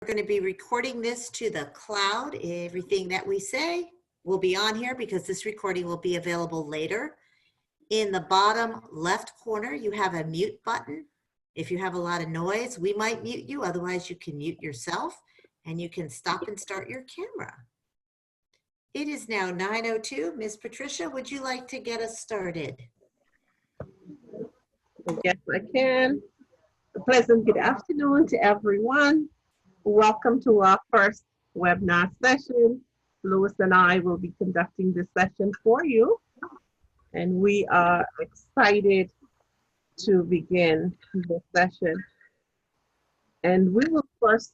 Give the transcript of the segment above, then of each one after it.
We're going to be recording this to the cloud. Everything that we say will be on here because this recording will be available later. In the bottom left corner, you have a mute button. If you have a lot of noise, we might mute you. Otherwise, you can mute yourself and you can stop and start your camera. It is now 9:02. Ms. Patricia, would you like to get us started? Yes, I can. A pleasant good afternoon to everyone. Welcome to our first webinar session. Lois and I will be conducting this session for you. And we are excited to begin this session. And we will first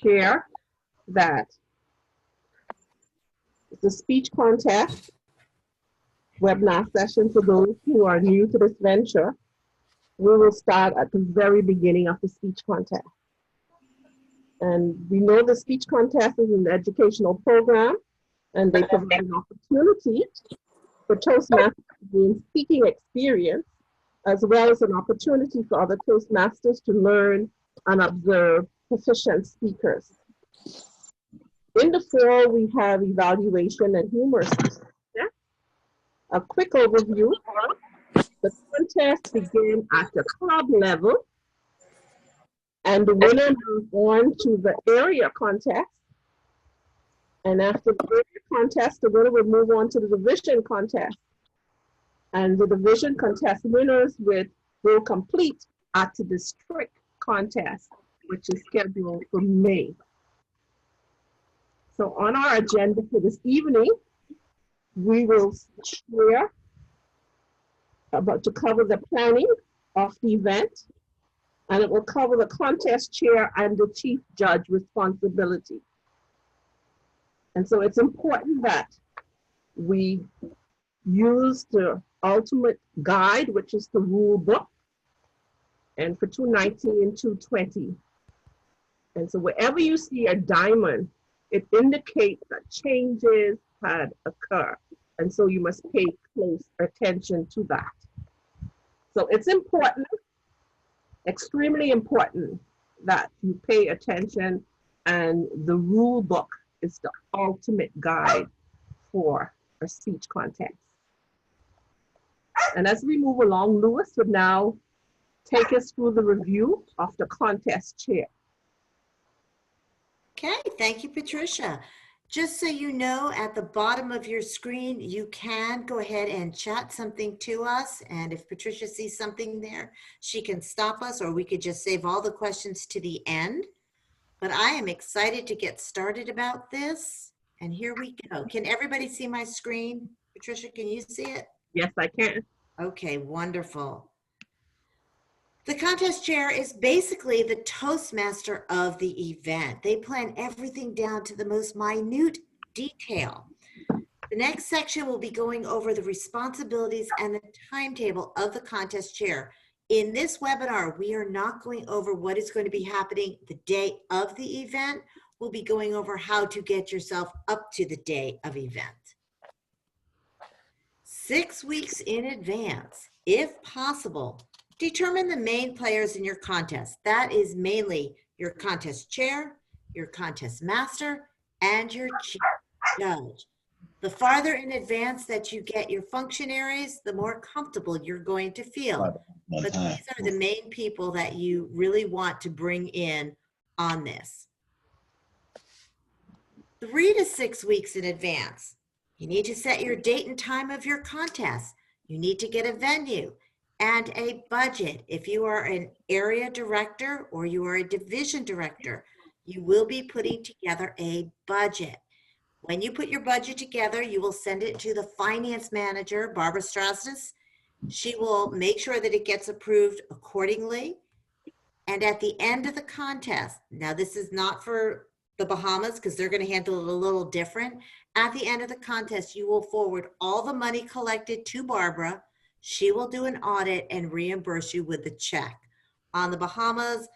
share that the speech contest webinar session for those who are new to this venture. We will start at the very beginning of the speech contest. And we know the speech contest is an educational program, and they provide an opportunity for Toastmasters to gain speaking experience, as well as an opportunity for other Toastmasters to learn and observe proficient speakers. In the fall, we have evaluation and humor. A quick overview. The contest began at the club level, and the winner moved on to the area contest. And after the area contest, the winner would move on to the division contest. And the division contest winners will complete at the district contest, which is scheduled for May. So on our agenda for this evening, we will share to cover the planning of the event, and it will cover the contest chair and the chief judge responsibility. And so it's important that we use the ultimate guide, which is the rule book, and for 219 and 220. And so wherever you see a diamond, it indicates that changes had occurred. And so you must pay close attention to that. So it's important, extremely important, that you pay attention, and the rule book is the ultimate guide for a speech contest. And as we move along, Lois would now take us through the review of the contest chair. Okay, thank you, Patricia. Just so you know, at the bottom of your screen, you can go ahead and chat something to us. And if Patricia sees something there, she can stop us, or we could just save all the questions to the end. But I am excited to get started about this. And here we go. Can everybody see my screen? Patricia, can you see it? Yes, I can. Okay, wonderful. The contest chair is basically the Toastmaster of the event. They plan everything down to the most minute detail. The next section will be going over the responsibilities and the timetable of the contest chair. In this webinar, we are not going over what is going to be happening the day of the event. We'll be going over how to get yourself up to the day of event. 6 weeks in advance, if possible, determine the main players in your contest. That is mainly your contest chair, your contest master, and your chief judge. The farther in advance that you get your functionaries, the more comfortable you're going to feel. But these are the main people that you really want to bring in on this. 3 to 6 weeks in advance, you need to set your date and time of your contest. You need to get a venue and a budget. If you are an area director or you are a division director, you will be putting together a budget. When you put your budget together, you will send it to the finance manager, Barbara Strasness. She will make sure that it gets approved accordingly. And at the end of the contest, now this is not for the Bahamas because they're going to handle it a little different. At the end of the contest, you will forward all the money collected to Barbara. She will do an audit and reimburse you with the check. On the Bahamas,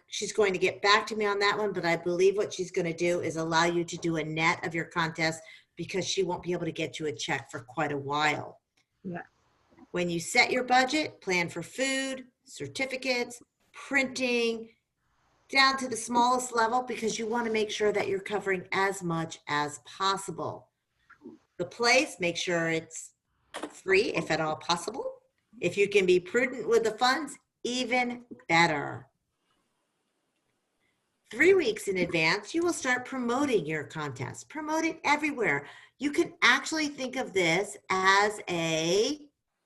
she's going to get back to me on that one, but I believe what she's going to do is allow you to do a net of your contest because she won't be able to get you a check for quite a while. Yeah. When you set your budget, plan for food, certificates, printing, down to the smallest level because you want to make sure that you're covering as much as possible. The place, make sure it's free if at all possible. If you can be prudent with the funds, even better. 3 weeks in advance, you will start promoting your contest. Promote it everywhere. You can actually think of this as a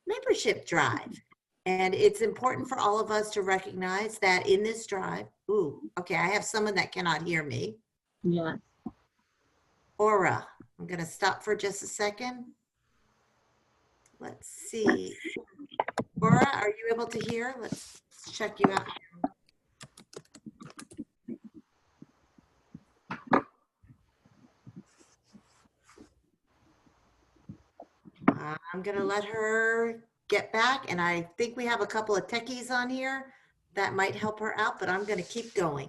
membership drive. And it's important for all of us to recognize that in this drive, okay, I have someone that cannot hear me. Yes. Aura, I'm going to stop for just a second. Let's see. Aura, are you able to hear? Let's check you out. I'm going to let her get back, and I think we have a couple of techies on here that might help her out, but I'm going to keep going.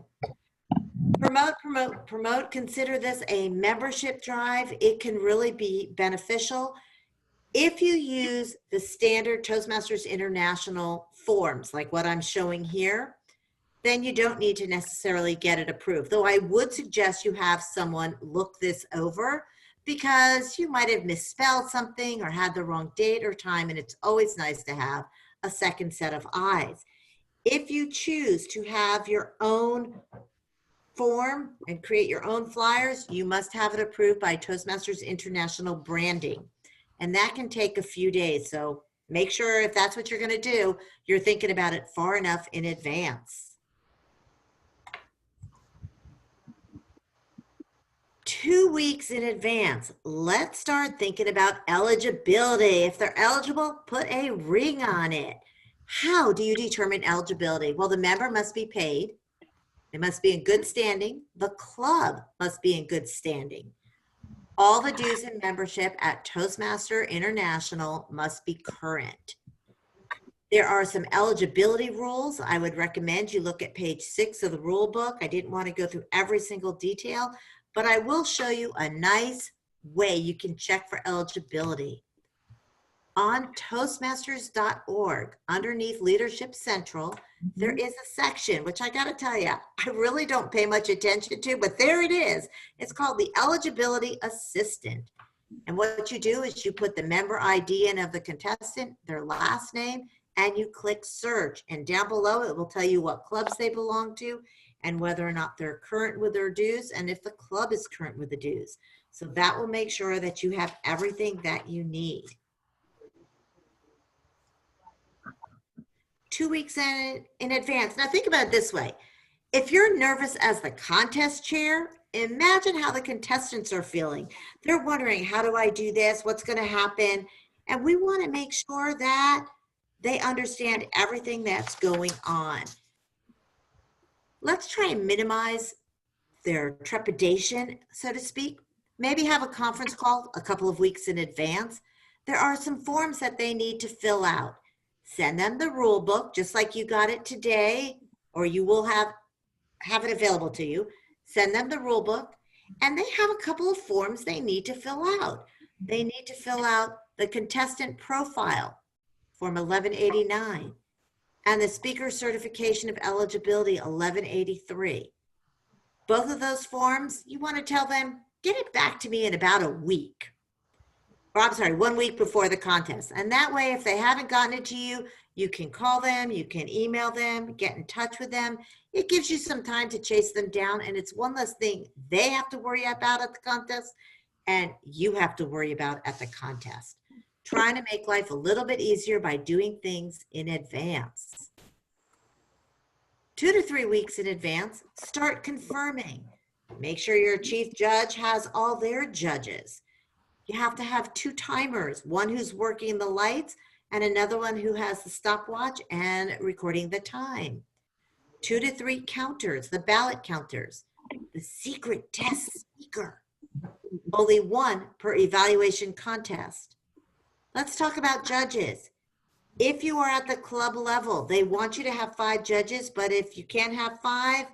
Promote, promote, promote. Consider this a membership drive. It can really be beneficial. If you use the standard Toastmasters International forms, like what I'm showing here, then you don't need to necessarily get it approved. Though I would suggest you have someone look this over because you might have misspelled something or had the wrong date or time, and it's always nice to have a second set of eyes. If you choose to have your own form and create your own flyers, you must have it approved by Toastmasters International Branding. And that can take a few days. So make sure if that's what you're going to do, you're thinking about it far enough in advance. 2 weeks in advance, let's start thinking about eligibility. If they're eligible, put a ring on it. How do you determine eligibility? Well, the member must be paid. They must be in good standing. The club must be in good standing. All the dues and membership at Toastmaster International must be current. There are some eligibility rules. I would recommend you look at page 6 of the rule book. I didn't want to go through every single detail, but I will show you a nice way you can check for eligibility. On Toastmasters.org, underneath Leadership Central, there is a section, which I got to tell you, I really don't pay much attention to, but there it is. It's called the Eligibility Assistant. And what you do is you put the member ID in of the contestant, their last name, and you click search. And down below, it will tell you what clubs they belong to and whether or not they're current with their dues and if the club is current with the dues. So that will make sure that you have everything that you need. 2 weeks in advance. Now think about it this way. If you're nervous as the contest chair, imagine how the contestants are feeling. They're wondering, how do I do this? What's going to happen? And we want to make sure that they understand everything that's going on. Let's try and minimize their trepidation, so to speak. Maybe have a conference call a couple of weeks in advance. There are some forms that they need to fill out. Send them the rule book, just like you got it today, or you will have it available to you. Send them the rule book, and they have a couple of forms they need to fill out. They need to fill out the contestant profile, form 1189, and the speaker certification of eligibility, 1183. Both of those forms, you want to tell them, get it back to me in about a week. Or I'm sorry, 1 week before the contest. And that way, if they haven't gotten it to you, you can call them, you can email them, get in touch with them. It gives you some time to chase them down, and it's one less thing they have to worry about at the contest and you have to worry about at the contest. Trying to make life a little bit easier by doing things in advance. 2 to 3 weeks in advance, start confirming. Make sure your chief judge has all their judges. You have to have 2 timers, one who's working the lights and another one who has the stopwatch and recording the time. 2 to 3 counters, the ballot counters, the secret test speaker. Only 1 per evaluation contest. Let's talk about judges. If you are at the club level, they want you to have 5 judges, but if you can't have 5,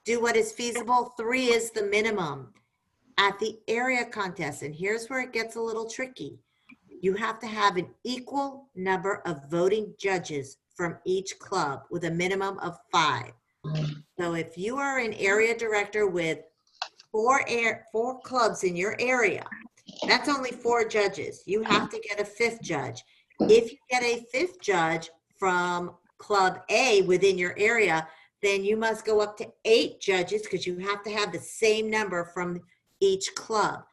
do what is feasible. 3 is the minimum. At the area contest, and here's where it gets a little tricky, you have to have an equal number of voting judges from each club with a minimum of 5. So if you are an area director with four clubs in your area, that's only 4 judges. You have to get a 5th judge. If you get a 5th judge from Club A within your area, then you must go up to 8 judges because you have to have the same number from each club.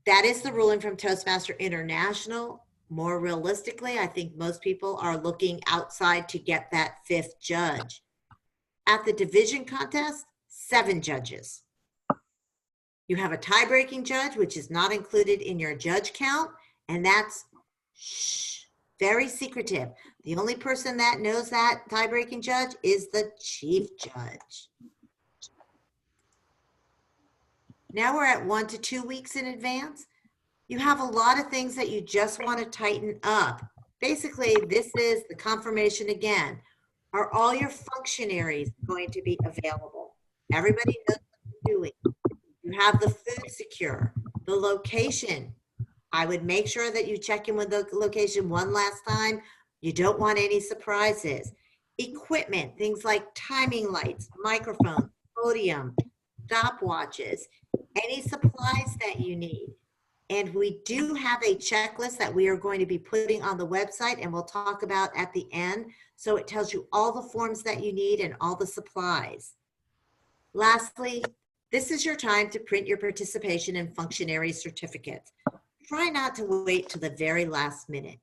That is the ruling from Toastmaster International. More realistically, I think most people are looking outside to get that 5th judge. At the division contest, 7 judges. You have a tie-breaking judge, which is not included in your judge count, and that's very secretive. The only person that knows that tie-breaking judge is the chief judge. Now we're at 1 to 2 weeks in advance. You have a lot of things that you just want to tighten up. Basically, this is the confirmation again. Are all your functionaries going to be available? Everybody knows what you're doing. You have the food secure, the location. I would make sure that you check in with the location one last time. You don't want any surprises. Equipment, things like timing lights, microphones, podium, stopwatches, any supplies that you need. And we do have a checklist that we are going to be putting on the website and we'll talk about at the end. So it tells you all the forms that you need and all the supplies. Lastly, this is your time to print your participation and functionary certificates. Try not to wait to the very last minute.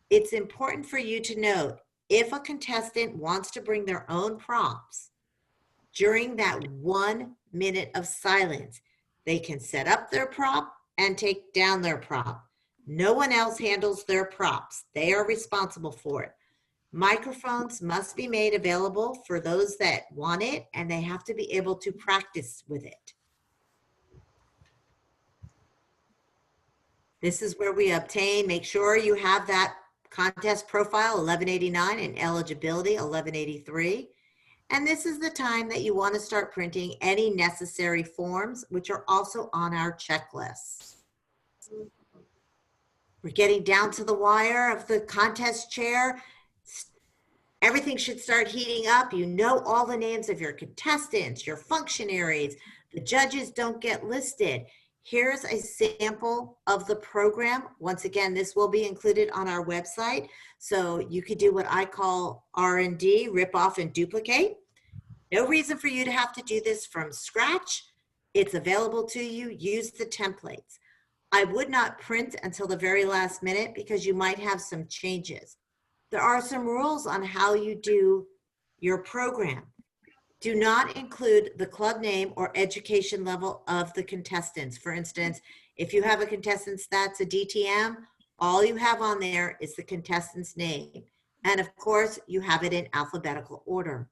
It's important for you to note if a contestant wants to bring their own props during that 1 minute of silence, they can set up their prop and take down their prop. No one else handles their props. They are responsible for it. Microphones must be made available for those that want it, and they have to be able to practice with it. This is where we obtain, make sure you have that contest profile 1189 and eligibility 1183. And this is the time that you want to start printing any necessary forms, which are also on our checklist. We're getting down to the wire of the contest chair. Everything should start heating up. You know all the names of your contestants, your functionaries. The judges don't get listed. Here's a sample of the program. Once again, this will be included on our website. So you could do what I call R&D, rip off and duplicate. No reason for you to have to do this from scratch. It's available to you. Use the templates. I would not print until the very last minute because you might have some changes. There are some rules on how you do your program. Do not include the club name or education level of the contestants. For instance, if you have a contestant that's a DTM, all you have on there is the contestant's name. And of course, you have it in alphabetical order.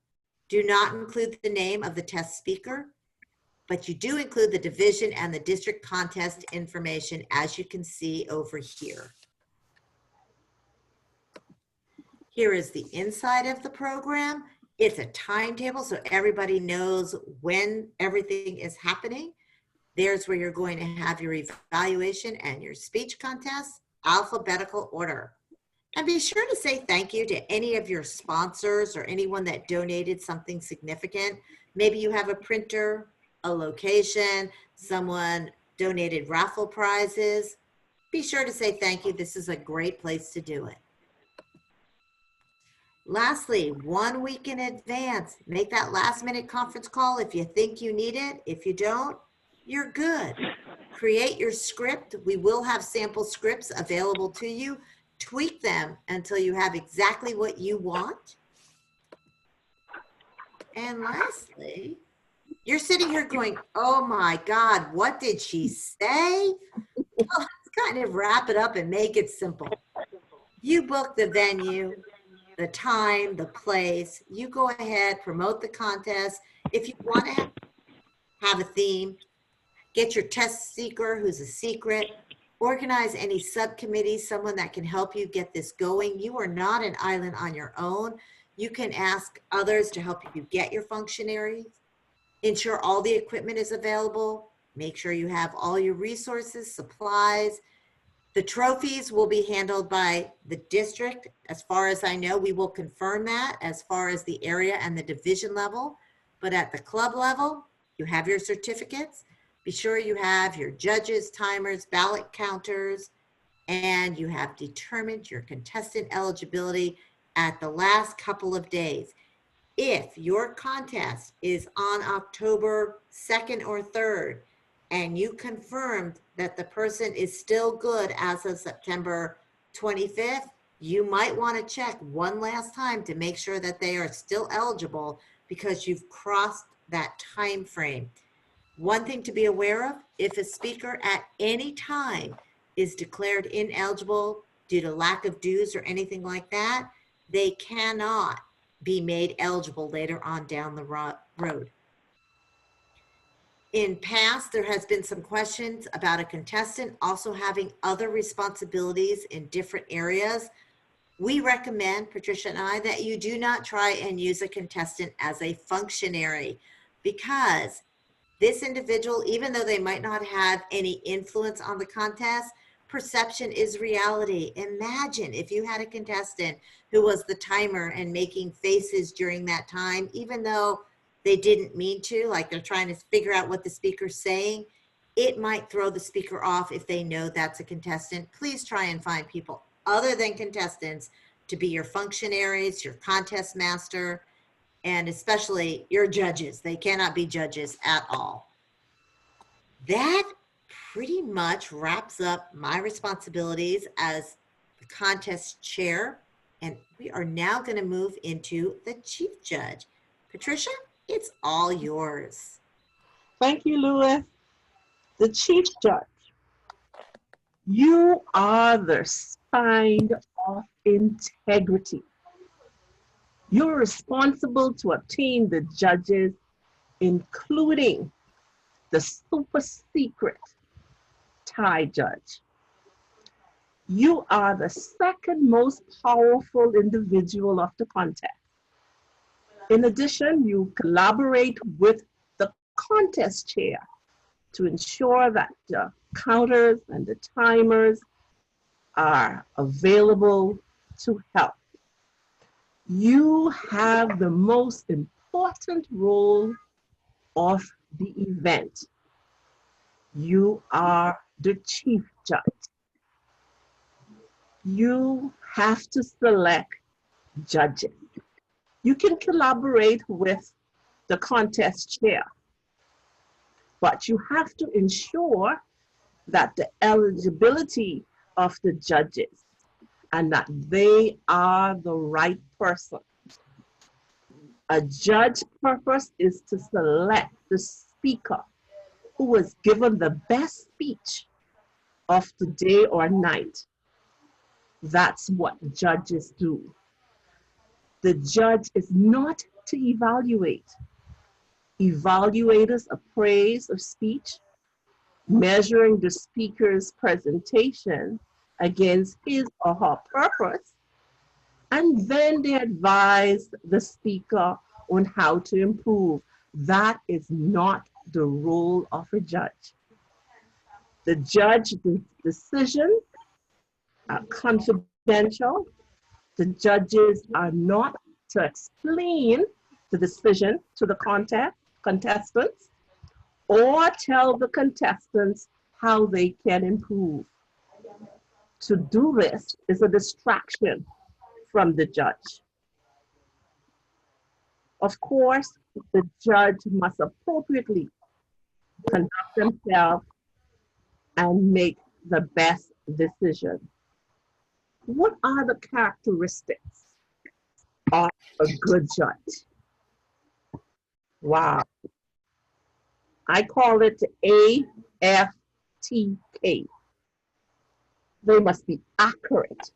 Do not include the name of the test speaker, but you do include the division and the district contest information, as you can see over here. Here is the inside of the program. It's a timetable so everybody knows when everything is happening. There's where you're going to have your evaluation and your speech contest, alphabetical order. And be sure to say thank you to any of your sponsors or anyone that donated something significant. Maybe you have a printer, a location, someone donated raffle prizes. Be sure to say thank you. This is a great place to do it. Lastly, 1 week in advance, make that last minute conference call if you think you need it. If you don't, you're good. Create your script. We will have sample scripts available to you. Tweak them until you have exactly what you want. And lastly, you're sitting here going, oh my God, what did she say? Well, let's kind of wrap it up and make it simple. You book the venue, the time, the place. You go ahead, promote the contest. If you want to have a theme, get your test seeker who's a secret. Organize any subcommittees, someone that can help you get this going. You are not an island on your own. You can ask others to help you get your functionaries. Ensure all the equipment is available. Make sure you have all your resources, supplies. The trophies will be handled by the district. As far as I know, we will confirm that as far as the area and the division level. But at the club level, you have your certificates. Be sure you have your judges, timers, ballot counters, and you have determined your contestant eligibility at the last couple of days. If your contest is on October 2nd or 3rd, and you confirmed that the person is still good as of September 25th, you might want to check one last time to make sure that they are still eligible because you've crossed that time frame. One thing to be aware of, if a speaker at any time is declared ineligible due to lack of dues or anything like that, they cannot be made eligible later on down the road. In past, there has been some questions about a contestant also having other responsibilities in different areas. We recommend, Patricia and I, that you do not try and use a contestant as a functionary, because this individual, even though they might not have any influence on the contest, perception is reality. Imagine if you had a contestant who was the timer and making faces during that time, even though they didn't mean to, like they're trying to figure out what the speaker's saying. It might throw the speaker off if they know that's a contestant. Please try and find people other than contestants to be your functionaries, your contest master, and especially your judges. They cannot be judges at all. That pretty much wraps up my responsibilities as the contest chair. And we are now going to move into the chief judge. Patricia, it's all yours. Thank you, Lois. The chief judge. You are the spine of integrity. You're responsible to obtain the judges, including the super secret tie judge. You are the second most powerful individual of the contest. In addition, you collaborate with the contest chair to ensure that the counters and the timers are available to help. You have the most important role of the event. You are the chief judge. You have to select judges. You can collaborate with the contest chair, but you have to ensure that the eligibility of the judges and that they are the right person. A judge's purpose is to select the speaker who was given the best speech of the day or night. That's what judges do. The judge is not to evaluate. Evaluators appraise a speech, measuring the speaker's presentation against his or her purpose, and then they advise the speaker on how to improve. That is not the role of a judge. The judge's decisions are confidential. The judges are not to explain the decision to the contestants or tell the contestants how they can improve. To do this is a distraction from the judge. Of course, the judge must appropriately conduct themselves and make the best decision. What are the characteristics of a good judge? Wow. I call it AFTK. They must be accurate.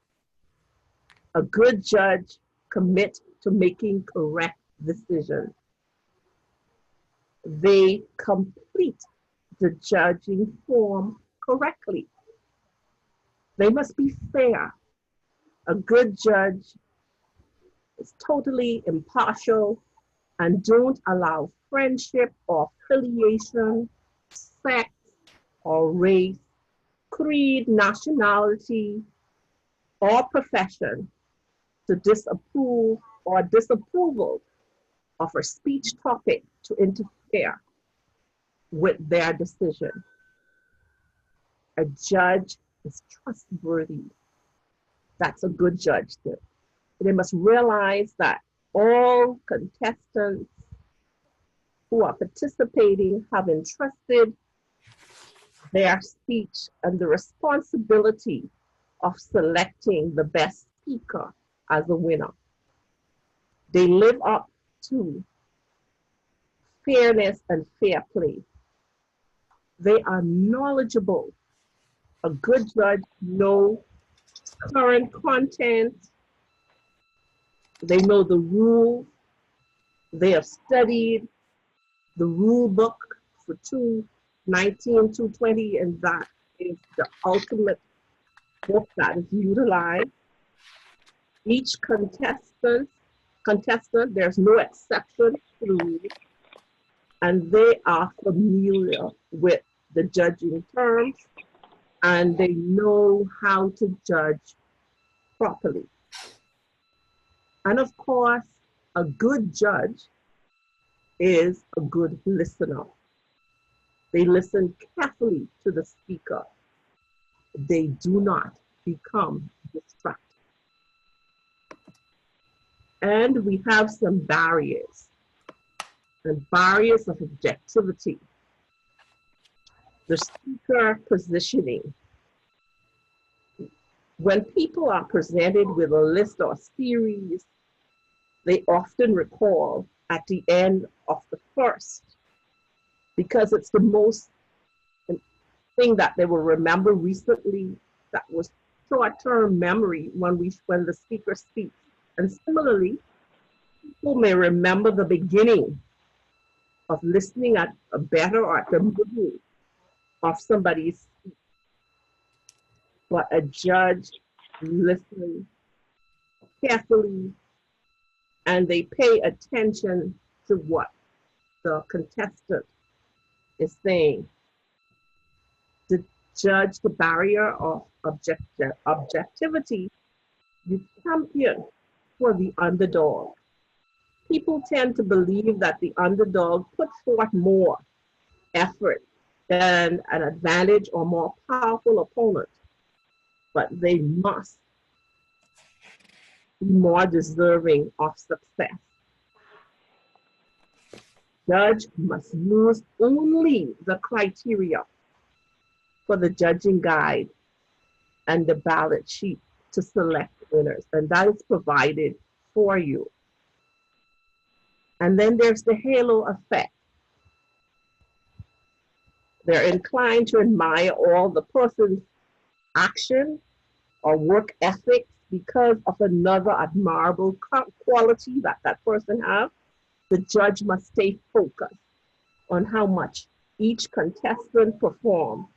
A good judge commits to making correct decisions. They complete the judging form correctly. They must be fair. A good judge is totally impartial and don't allow friendship or affiliation, sex or race, creed, nationality, or profession to disapprove or disapproval of a speech topic to interfere with their decision. A judge is trustworthy. That's a good judge. They must realize that all contestants who are participating have entrusted their speech and the responsibility of selecting the best speaker as a winner. They live up to fairness and fair play. They are knowledgeable. A good judge knows current content. They know the rules. They have studied the rule book for 219, 220, and that is the ultimate book that is utilized. Each contestant, there's no exception to the rule, and they are familiar with the judging terms, and they know how to judge properly. And of course, a good judge is a good listener. They listen carefully to the speaker. They do not become distracted. And we have some barriers, and barriers of objectivity. The speaker positioning. When people are presented with a list or series, they often recall at the end of the first, because it's the most thing that they will remember recently, that was short-term memory when the speaker speaks. And similarly, people may remember the beginning of listening at a better or at the middle of somebody's speech. But a judge listens carefully, and they pay attention to what the contestant is saying. To judge the barrier of objectivity, you champion for the underdog. People tend to believe that the underdog puts forth more effort than an advantage or more powerful opponent, but they must be more deserving of success. Judge must use only the criteria for the judging guide and the ballot sheet to select winners, and that is provided for you. And then there's the halo effect. They're inclined to admire all the person's action or work ethics because of another admirable quality that that person has. The judge must stay focused on how much each contestant performs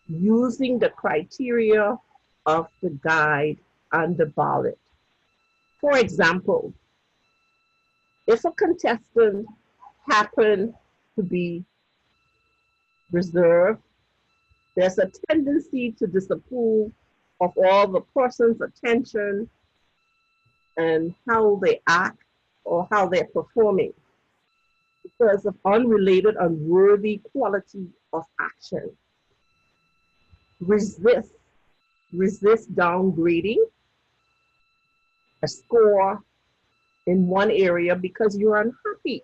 using the criteria of the guide and the ballot. For example, if a contestant happens to be reserved, there's a tendency to disapprove of all the person's attention and how they act or how they're performing because of unrelated, unworthy quality of action. Resist downgrading a score in one area because you're unhappy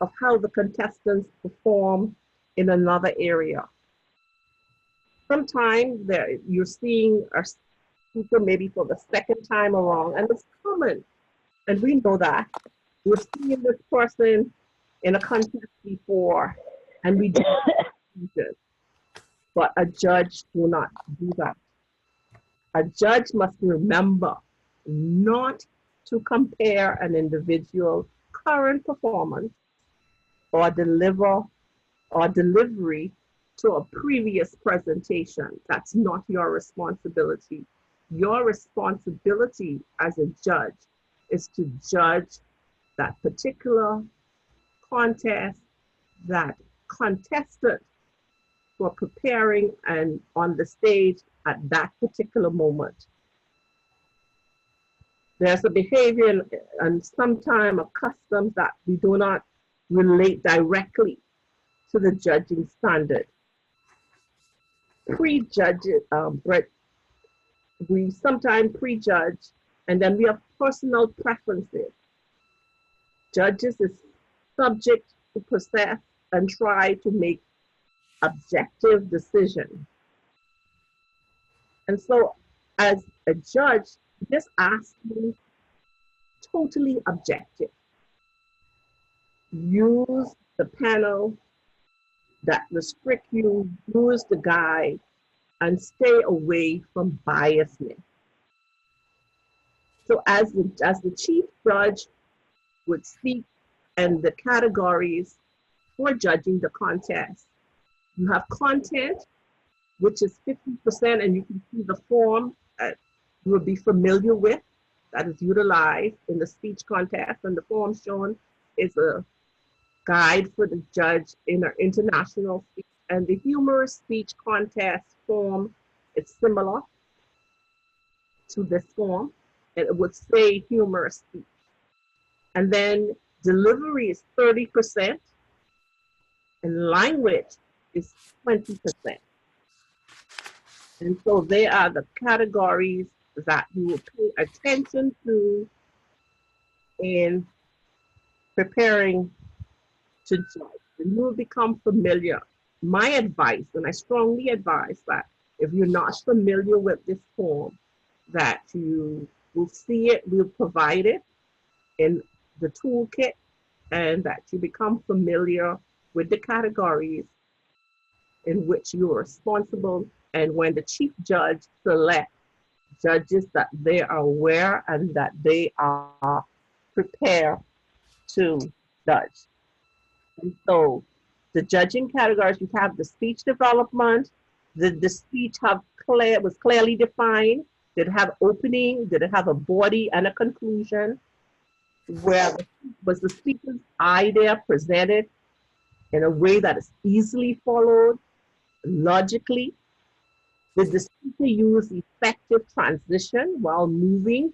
of how the contestants perform in another area. Sometimes you're seeing a speaker maybe for the second time around, and it's common. And we know that. We're seeing this person in a contest before, and we do it. But a judge will not do that. A judge must remember not to compare an individual's current performance or delivery to a previous presentation. That's not your responsibility. Your responsibility as a judge is to judge that particular contest, that contestant, for preparing and on the stage at that particular moment. There's a behavior and sometimes a customs that we do not relate directly to the judging standard. Prejudge, we sometimes prejudge, and then we have personal preferences. Judges is subject to process and try to make objective decisions. And so as a judge, this asks me totally objective. Use the panel that restrict you, use the guide, and stay away from biasness. So as the chief judge would speak and the categories for judging the contest, you have content, which is 50%, and you can see the form that you will be familiar with that is utilized in the speech contest, and the form shown is a guide for the judge in an international speech, and the humorous speech contest form is similar to this form, and it would say humorous speech. And then delivery is 30%, and language is 20%. And so they are the categories that you will pay attention to in preparing to judge. And you will become familiar. My advice, and I strongly advise that if you're not familiar with this form, that you will see it, we'll provide it in the toolkit, and that you become familiar with the categories in which you are responsible. And when the chief judge selects judges, that they are aware and that they are prepared to judge. And so the judging categories, you have the speech development, the speech was clearly defined, did it have opening, did it have a body and a conclusion, where was the speaker's idea presented in a way that is easily followed, logically? Did the speaker use effective transition while moving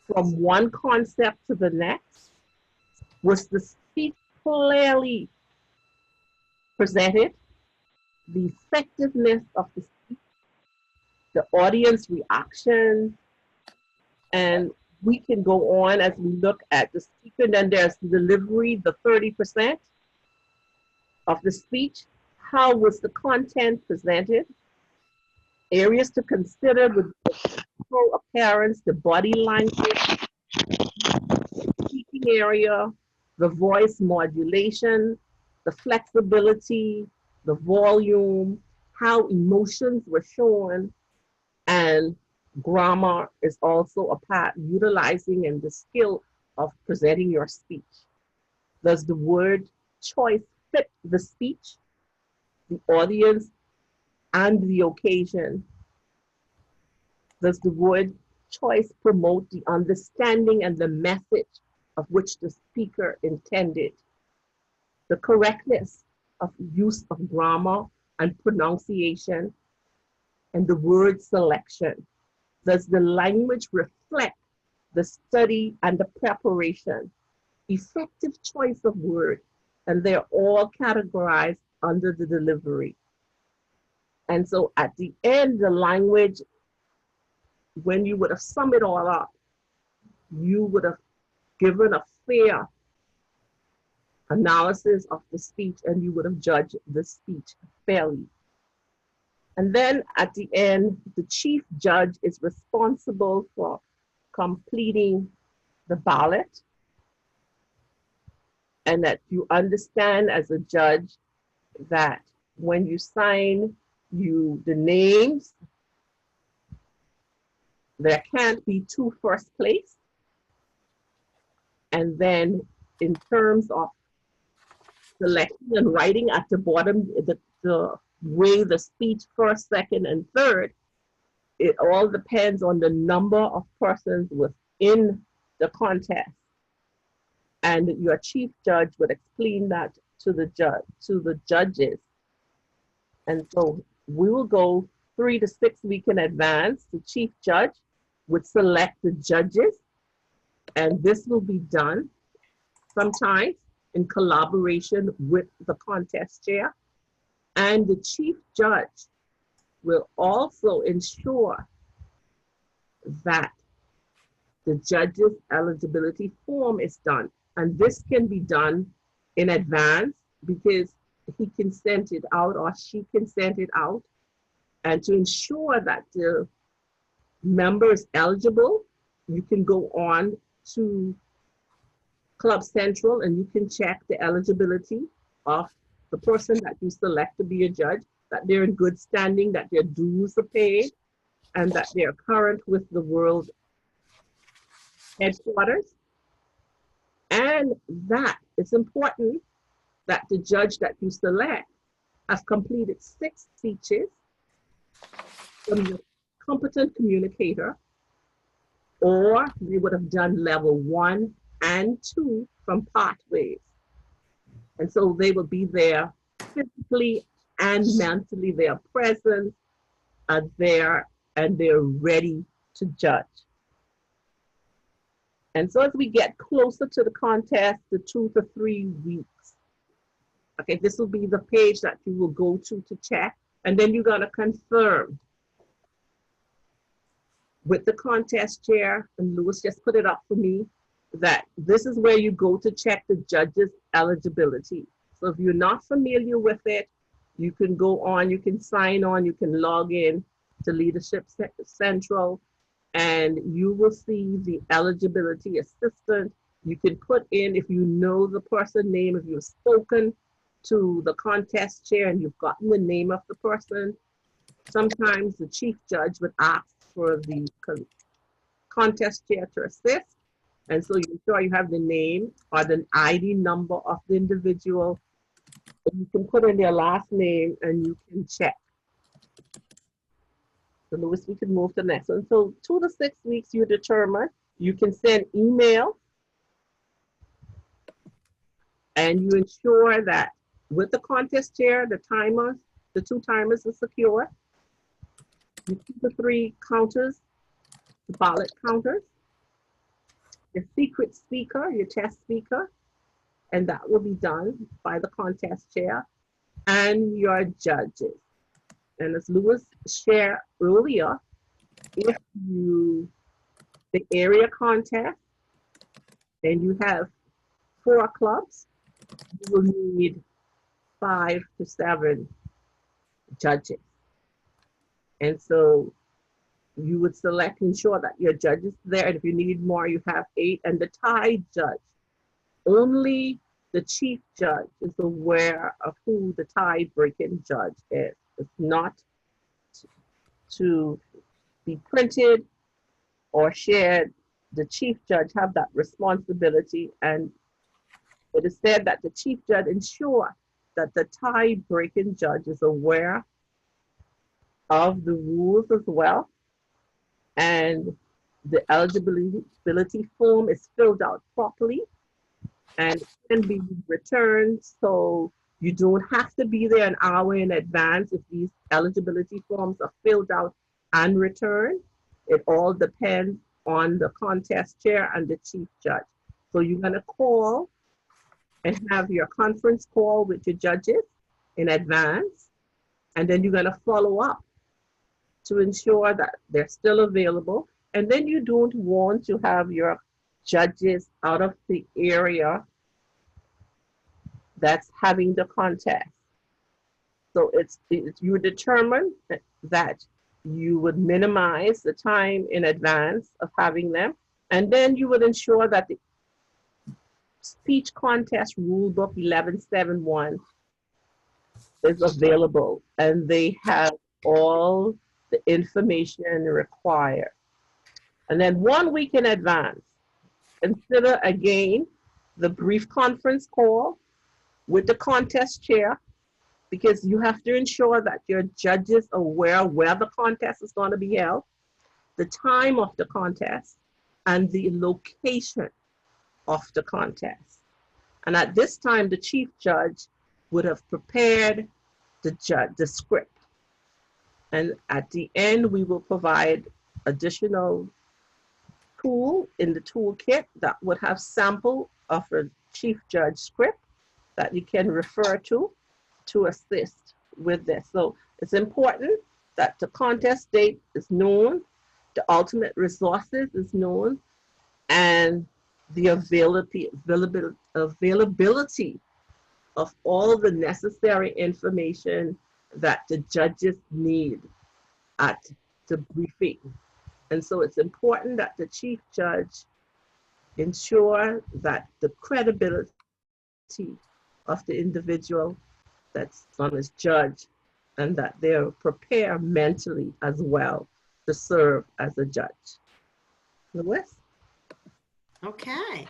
from one concept to the next? Was the speech clearly presented? The effectiveness of the speech, the audience reaction, and we can go on as we look at the speaker. And then there's the delivery, the 30% of the speech. How was the content presented? Areas to consider with the physical appearance, the body language, speaking area, the voice modulation, the flexibility, the volume, how emotions were shown, and grammar is also a part, utilizing and the skill of presenting your speech. Does the word choice fit the speech, the audience, and the occasion? Does the word choice promote the understanding and the message of which the speaker intended? The correctness of use of grammar and pronunciation, and the word selection. Does the language reflect the study and the preparation? Effective choice of word, and they're all categorized under the delivery. And so at the end, the language, when you would have summed it all up, you would have given a fair analysis of the speech, and you would have judged the speech fairly. And then at the end, the chief judge is responsible for completing the ballot, and that you understand as a judge that when you sign the names, there can't be two first place. And then in terms of selecting and writing at the bottom, the way the speech first, second, and third, it all depends on the number of persons within the contest. And your chief judge would explain that to the judges And so we will go 3 to 6 weeks in advance. The chief judge would select the judges, and this will be done sometimes in collaboration with the contest chair. And the chief judge will also ensure that the judge's eligibility form is done. And this can be done in advance because he can send it out or she can send it out. And to ensure that the member is eligible, you can go on to Club Central and you can check the eligibility of the person that you select to be a judge, that they're in good standing, that their dues are paid, and that they're current with the world headquarters. And that it's important that the judge that you select has completed 6 speeches from the competent communicator, or they would have done level 1 and 2 from Pathways. And so they will be there physically and mentally. Their presence are there and they're ready to judge. And so as we get closer to the contest, the 2 to 3 weeks, okay, this will be the page that you will go to check. And then you're gonna confirm with the contest chair, and Lois just put it up for me, that this is where you go to check the judge's eligibility. So if you're not familiar with it, you can go on, you can sign on, you can log in to Leadership Central, and you will see the eligibility assistant. You can put in, if you know the person name, if you've spoken to the contest chair and you've gotten the name of the person. Sometimes the chief judge would ask for the contest chair to assist. And so you ensure you have the name or the ID number of the individual. And you can put in their last name and you can check. So Lois, we can move to the next one. So 2 to 6 weeks, you determine. You can send email. And you ensure that with the contest chair, the timers, the 2 timers are secure. You keep the 3 counters, the ballot counters, your secret speaker, your test speaker, and that will be done by the contest chair, and your judges. And as Lois shared earlier, if you, the area contest, and you have 4 clubs, you will need 5 to 7 judges. And so you would select, ensure that your judge is there. And if you need more, you have 8. And the tie judge, only the chief judge is aware of who the tie-breaking judge is. It's not to be printed or shared. The chief judge have that responsibility. And it is said that the chief judge ensure that the tie-breaking judge is aware of the rules as well, and the eligibility form is filled out properly and can be returned, so you don't have to be there an hour in advance if these eligibility forms are filled out and returned. It all depends on the contest chair and the chief judge. So you're gonna call and have your conference call with your judges in advance, and then you're gonna follow up to ensure that they're still available. And then you don't want to have your judges out of the area that's having the contest. So it's you determine that you would minimize the time in advance of having them. And then you would ensure that the speech contest rule book 1171 is available, and they have all the information required. And then 1 week in advance, consider again the brief conference call with the contest chair, because you have to ensure that your judges are aware where the contest is going to be held, the time of the contest, and the location of the contest. And at this time, the chief judge would have prepared the script. And at the end, we will provide additional tool in the toolkit that would have sample of a chief judge script that you can refer to assist with this. So it's important that the contest date is known, the ultimate resources is known, and the availability of all the necessary information that the judges need at the briefing. And so it's important that the chief judge ensure that the credibility of the individual that's on as judge, and that they're prepared mentally as well to serve as a judge. Lois? Okay.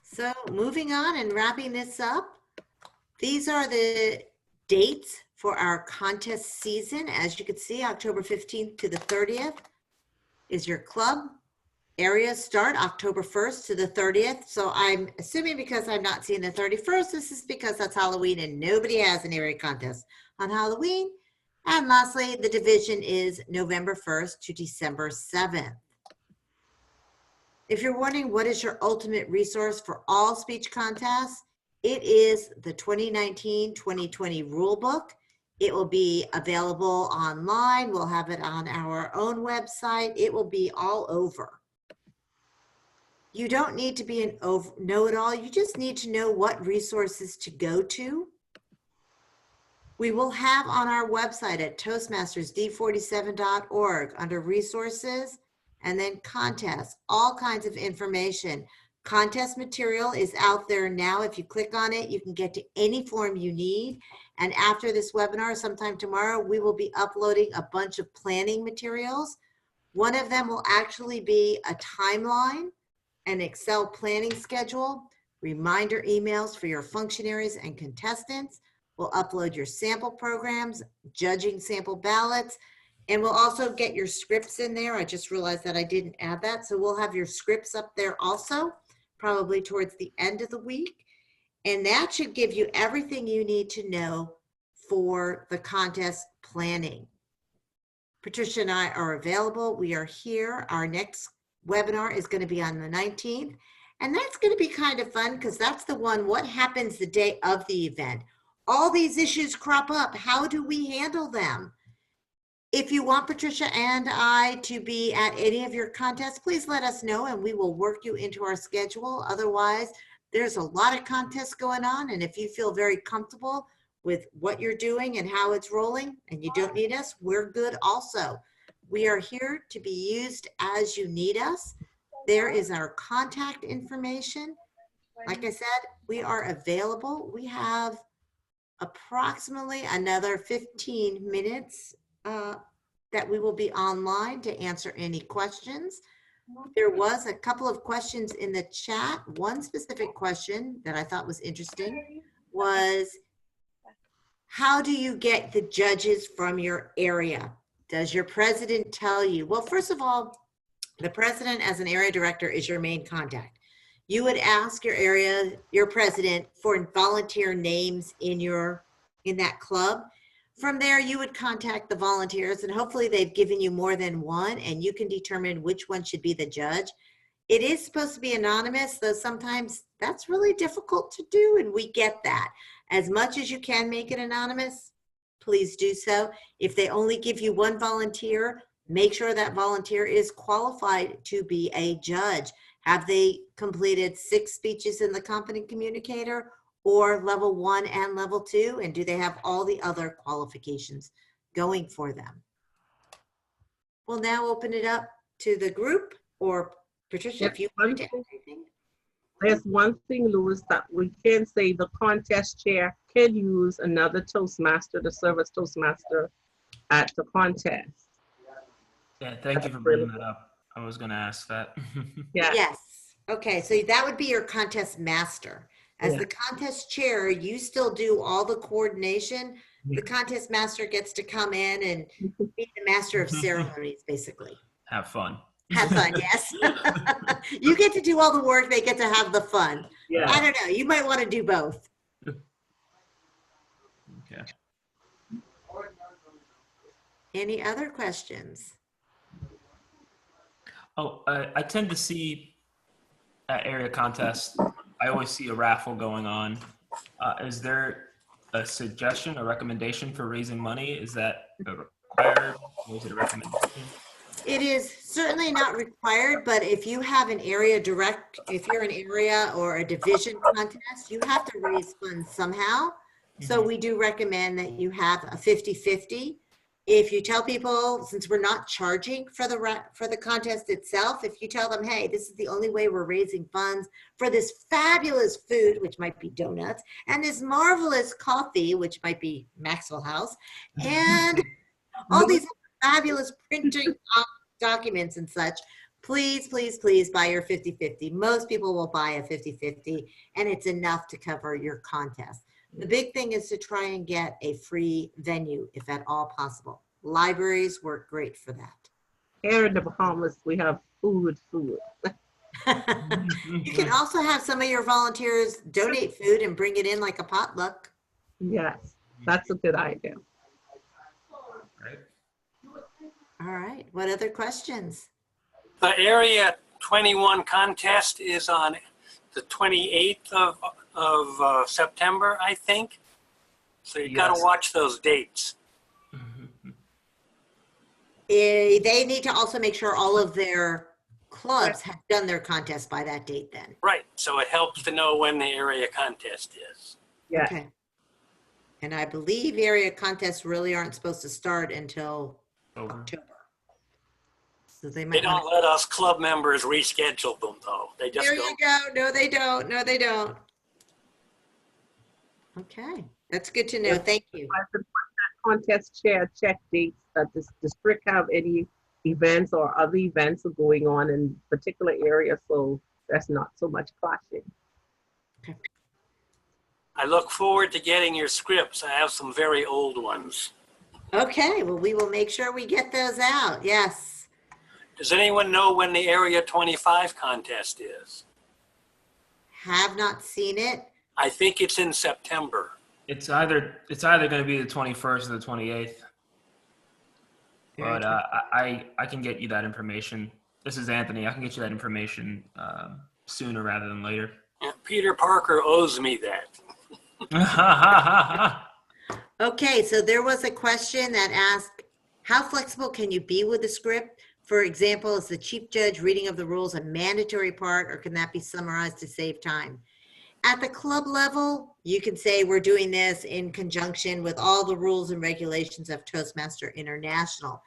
So moving on and wrapping this up, these are the dates for our contest season. As you can see, October 15th to the 30th is your club. Areas start October 1st to the 30th. So I'm assuming because I'm not seeing the 31st, this is because that's Halloween and nobody has an area contest on Halloween. And lastly, the division is November 1st to December 7th. If you're wondering what is your ultimate resource for all speech contests, it is the 2019-2020 rule book. It will be available online. We'll have it on our own website. It will be all over. You don't need to be an know-it-all. You just need to know what resources to go to. We will have on our website at toastmastersd47.org under resources and then contests, all kinds of information. Contest material is out there now. If you click on it, you can get to any form you need. And after this webinar, sometime tomorrow, we will be uploading a bunch of planning materials. One of them will actually be a timeline, an Excel planning schedule, reminder emails for your functionaries and contestants. We'll upload your sample programs, judging sample ballots, and we'll also get your scripts in there. I just realized that I didn't add that. So we'll have your scripts up there also, probably towards the end of the week. And that should give you everything you need to know for the contest planning. Patricia and I are available. We are here. Our next webinar is going to be on the 19th. And that's going to be kind of fun because that's the one, what happens the day of the event? All these issues crop up. How do we handle them? If you want Patricia and I to be at any of your contests, please let us know and we will work you into our schedule. Otherwise, there's a lot of contests going on. And if you feel very comfortable with what you're doing and how it's rolling and you don't need us, we're good also. We are here to be used as you need us. There is our contact information. Like I said, we are available. We have approximately another 15 minutes that we will be online to answer any questions. There was a couple of questions in the chat. One specific question that I thought was interesting was, how do you get the judges from your area? Does your president tell you? Well, first of all, the president as an area director is your main contact. You would ask your president for volunteer names in that club. From there, you would contact the volunteers and hopefully they've given you more than one and you can determine which one should be the judge. It is supposed to be anonymous, though sometimes that's really difficult to do and we get that. As much as you can make it anonymous, please do so. If they only give you one volunteer, make sure that volunteer is qualified to be a judge. Have they completed 6 speeches in the competent communicator or level 1 and level 2? And do they have all the other qualifications going for them? We'll now open it up to the group, or Patricia, if you want to add anything. There's one thing, Lois, that we can say the contest chair can use another Toastmaster to serve as Toastmaster at the contest. Yeah, thank you for bringing that up. I was going to ask that. Yeah. Yes. Okay, so that would be your contest master. As the contest chair, you still do all the coordination. The contest master gets to come in and be the master of ceremonies, basically. Have fun. Have fun, yes. You get to do all the work, they get to have the fun. Yeah. I don't know, you might want to do both. Okay. Any other questions? Oh, I tend to see at area contests, I always see a raffle going on. Is there a suggestion, a recommendation for raising money? Is that required, or is it a recommendation? It is certainly not required, but if you have an area if you're an area or a division contest, you have to raise funds somehow. So we do recommend that you have a 50-50. If you tell people, since we're not charging for the contest itself, if you tell them, hey, this is the only way we're raising funds for this fabulous food, which might be donuts, and this marvelous coffee, which might be Maxwell House, and all these fabulous printing documents and such, please, please, please buy your 50-50. Most people will buy a 50-50, and it's enough to cover your contest. The big thing is to try and get a free venue, if at all possible. Libraries work great for that. Here in the Bahamas, we have food. You can also have some of your volunteers donate food and bring it in like a potluck. Yes, that's a good idea. Right. All right, what other questions? The Area 21 contest is on the 28th of September, I think. So you got Yes. to watch those dates. They need to also make sure all of their clubs have done their contest by that date then. Right. So it helps to know when the area contest is. Yeah. Okay. And I believe area contests really aren't supposed to start until October. So they They might don't let us club members reschedule them, though. They just There go. you go. No, they don't. No, they don't. Okay, that's good to know. Thank you. Contest chair check dates that the district have any events or other events are going on in particular areas, so that's not so much clashing. I look forward to getting your scripts. I have some very old ones. Okay, well, we will make sure we get those out. Yes. Does anyone know when the Area 25 contest is? Have not seen it. I think it's in September. It's either going to be the 21st or the 28th. But I can get you that information. This is Anthony. I can get you that information sooner rather than later. Yeah, Peter Parker owes me that. Okay, so there was a question that asked, how flexible can you be with the script? For example, is the chief judge reading of the rules a mandatory part, or can that be summarized to save time? At the club level, you can say we're doing this in conjunction with all the rules and regulations of Toastmaster International.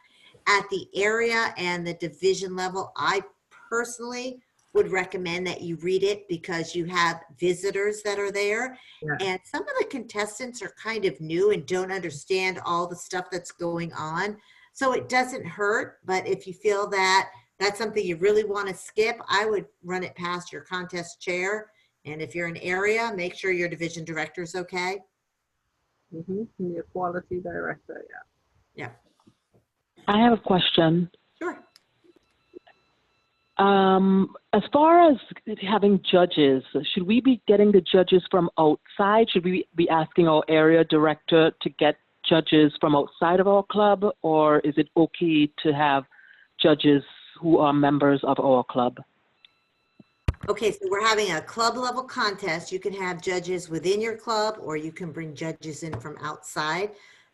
At the area and the division level, I personally would recommend that you read it because you have visitors that are there. Yeah. And some of the contestants are kind of new and don't understand all the stuff that's going on. So it doesn't hurt, but if you feel that that's something you really want to skip, I would run it past your contest chair. And if you're an area, make sure your division director is okay. The quality director, yeah. Yeah, I have a question. sure. As far as having judges, should we be getting the judges from outside? Should we be asking our area director to get judges from outside of our club, or is it okay to have judges who are members of our club? Okay, so we're having a club level contest. You can have judges within your club, or you can bring judges in from outside,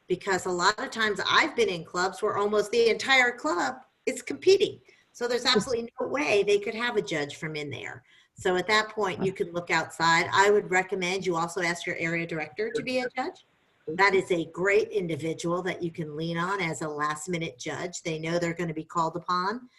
because a lot of times I've been in clubs where almost the entire club is competing. So there's absolutely no way they could have a judge from in there. So at that point, you can look outside. I would recommend you also ask your area director to be a judge. That is a great individual that you can lean on as a last minute judge. They know they're going to be called upon.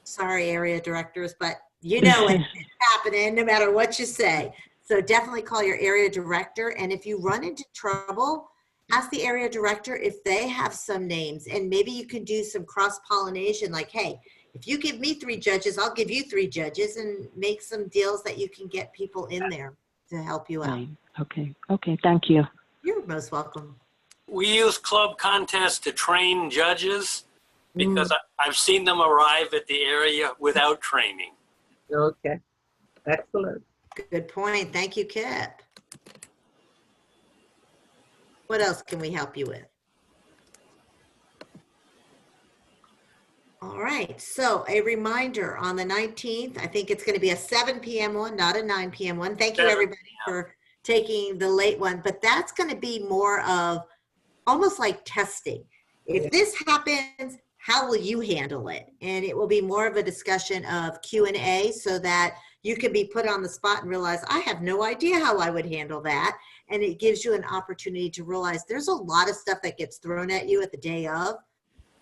Sorry, area directors, but you know it's happening no matter what you say. So definitely call your area director. And if you run into trouble, ask the area director if they have some names, and maybe you can do some cross-pollination, like, hey, if you give me 3 judges, I'll give you 3 judges, and make some deals that you can get people in there to help you out. Right. Okay, thank you. You're most welcome. We use club contests to train judges because I've seen them arrive at the area without training. Okay, excellent. Good point. Thank you, Kip. What else can we help you with? All right, so a reminder on the 19th, I think it's going to be a 7 p.m. one, not a 9 p.m. one. Thank you, 7 everybody, for taking the late one, but that's going to be more of almost like testing. If this happens, how will you handle it? And it will be more of a discussion of Q&A so that you can be put on the spot and realize, I have no idea how I would handle that. And it gives you an opportunity to realize there's a lot of stuff that gets thrown at you at the day of.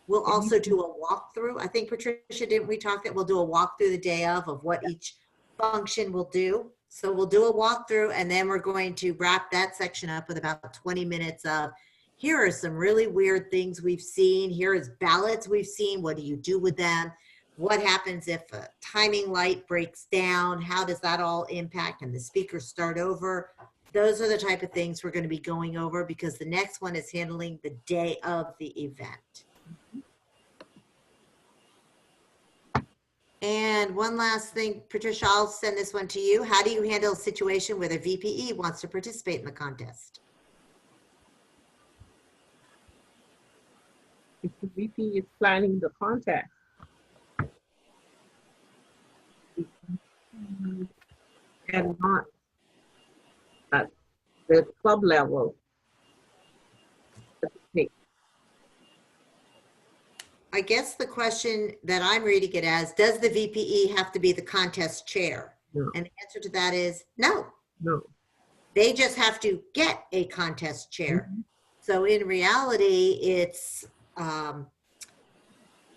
We'll also do a walkthrough. I think, Patricia, didn't we talk that we'll do a walkthrough the day of what each function will do? So we'll do a walkthrough, and then we're going to wrap that section up with about 20 minutes of, here are some really weird things we've seen. Here is ballots we've seen. What do you do with them? What happens if a timing light breaks down? How does that all impact? And the speakers start over? Those are the type of things we're going to be going over, because the next one is handling the day of the event. And one last thing, Patricia, I'll send this one to you. How do you handle a situation where the VPE wants to participate in the contest? If the VP is planning the contest, and not at the club level. I guess the question that I'm reading it as, does the VPE have to be the contest chair? No. And the answer to that is no. No. They just have to get a contest chair. So in reality, it's the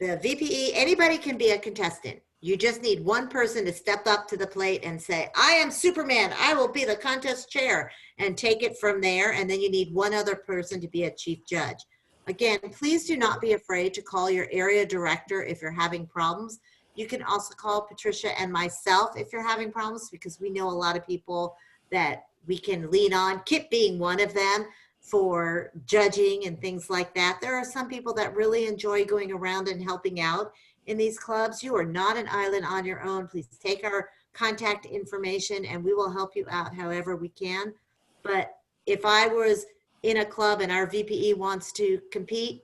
VPE, anybody can be a contestant. You just need one person to step up to the plate and say, I am Superman, I will be the contest chair, and take it from there. And then you need one other person to be a chief judge. Again, please do not be afraid to call your area director if you're having problems. You can also call Patricia and myself if you're having problems, because we know a lot of people that we can lean on, Kip being one of them, for judging and things like that. There are some people that really enjoy going around and helping out in these clubs. You are not an island on your own. Please take our contact information and we will help you out however we can. But if I was in a club and our VPE wants to compete,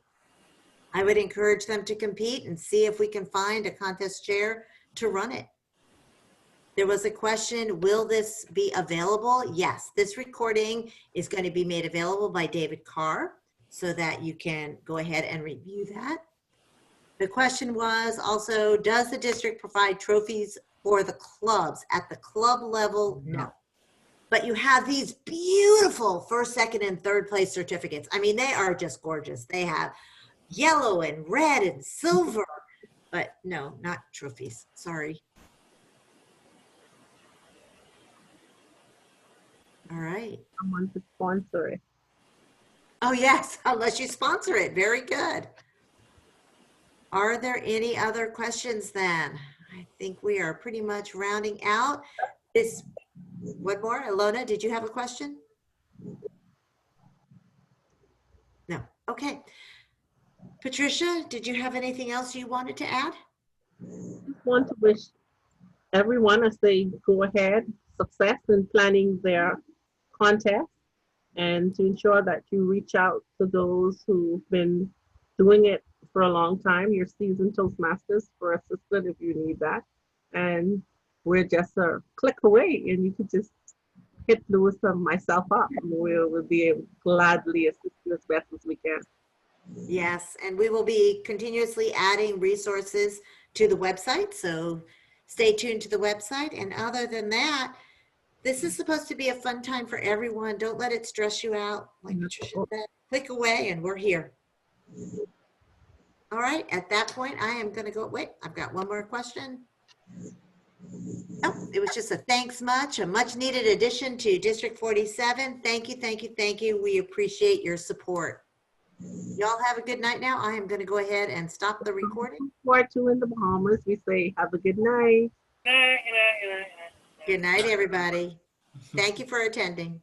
I would encourage them to compete and see if we can find a contest chair to run it. There was a question, will this be available? Yes, this recording is going to be made available by David Carr so that you can go ahead and review that. The question was also, does the district provide trophies for the clubs? At the club level, no. But you have these beautiful first, second, and third place certificates. I mean, they are just gorgeous. They have yellow and red and silver, but no, not trophies. Sorry. All right. Someone to sponsor it. Oh, yes, unless you sponsor it. Very good. Are there any other questions then? I think we are pretty much rounding out. One more. Alona, did you have a question? No. Okay. Patricia, did you have anything else you wanted to add? I want to wish everyone, as they go ahead, success in planning their contest, and to ensure that you reach out to those who've been doing it for a long time, your seasoned Toastmasters, for assistance if you need that. And we're just a click away, and you can just hit Lois and myself up, and we'll be able to gladly assist you as best as we can. Yes, and we will be continuously adding resources to the website, so stay tuned to the website. And other than that, this is supposed to be a fun time for everyone. Don't let it stress you out. Like Patricia said, click away and we're here. All right, at that point, I am going to go, wait, I've got one more question. Oh, it was just a thanks much, a much needed addition to District 47. Thank you, thank you, thank you. We appreciate your support. Y'all have a good night now. I am going to go ahead and stop the recording. For two in the Bahamas, we say have a good night. Good night, everybody. Thank you for attending.